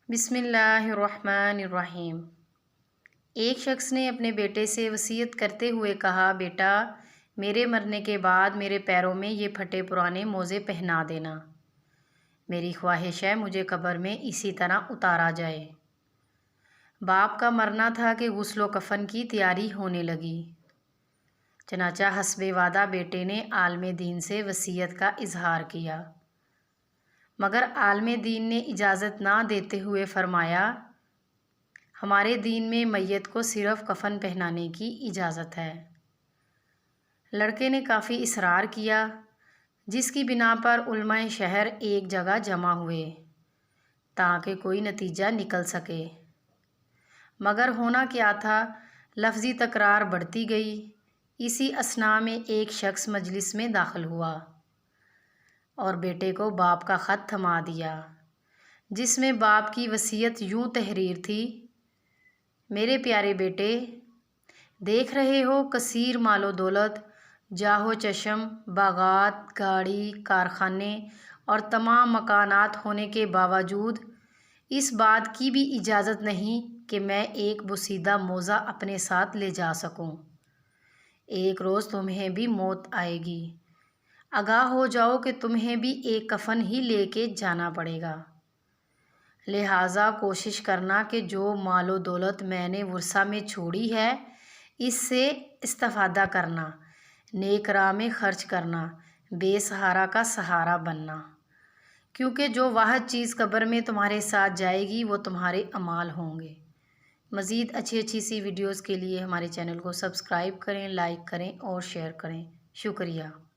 बिस्मिल्लाहिर्रहमानिर्रहीम। एक शख्स ने अपने बेटे से वसीयत करते हुए कहा, बेटा, मेरे मरने के बाद मेरे पैरों में ये फटे पुराने मोज़े पहना देना। मेरी ख्वाहिश है मुझे कब्र में इसी तरह उतारा जाए। बाप का मरना था कि गुस्ल व कफ़न की तैयारी होने लगी। चनाचा हस्बे वादा बेटे ने आलमे दीन से वसीयत का इजहार किया, मगर आलमे दीन ने इजाज़त ना देते हुए फ़रमाया, हमारे दीन में मैयत को सिर्फ़ कफ़न पहनाने की इजाज़त है। लड़के ने काफ़ी इसरार किया, जिसकी बिना पर उलमाए शहर एक जगह जमा हुए ताकि कोई नतीजा निकल सके। मगर होना क्या था, लफ्ज़ी तकरार बढ़ती गई। इसी असना में एक शख्स मजलिस में दाखिल हुआ और बेटे को बाप का ख़त थमा दिया, जिसमें बाप की वसीयत यूँ तहरीर थी, मेरे प्यारे बेटे, देख रहे हो कसीर मालो दौलत, जाहो चशम, बागात, गाड़ी, कारखाने और तमाम मकानात होने के बावजूद इस बात की भी इजाज़त नहीं कि मैं एक बोसीदा मोज़ा अपने साथ ले जा सकूं। एक रोज़ तुम्हें भी मौत आएगी। आगाह हो जाओ कि तुम्हें भी एक कफ़न ही लेके जाना पड़ेगा। लिहाजा कोशिश करना कि जो मालो दौलत मैंने वर्सा में छोड़ी है, इससे इस्तिफ़ादा करना, नेक राह में ख़र्च करना, बेसहारा का सहारा बनना, क्योंकि जो वाहद चीज़ कब्र में तुम्हारे साथ जाएगी वो तुम्हारे अमाल होंगे। मज़ीद अच्छी सी वीडियोज़ के लिए हमारे चैनल को सब्सक्राइब करें, लाइक करें और शेयर करें। शुक्रिया।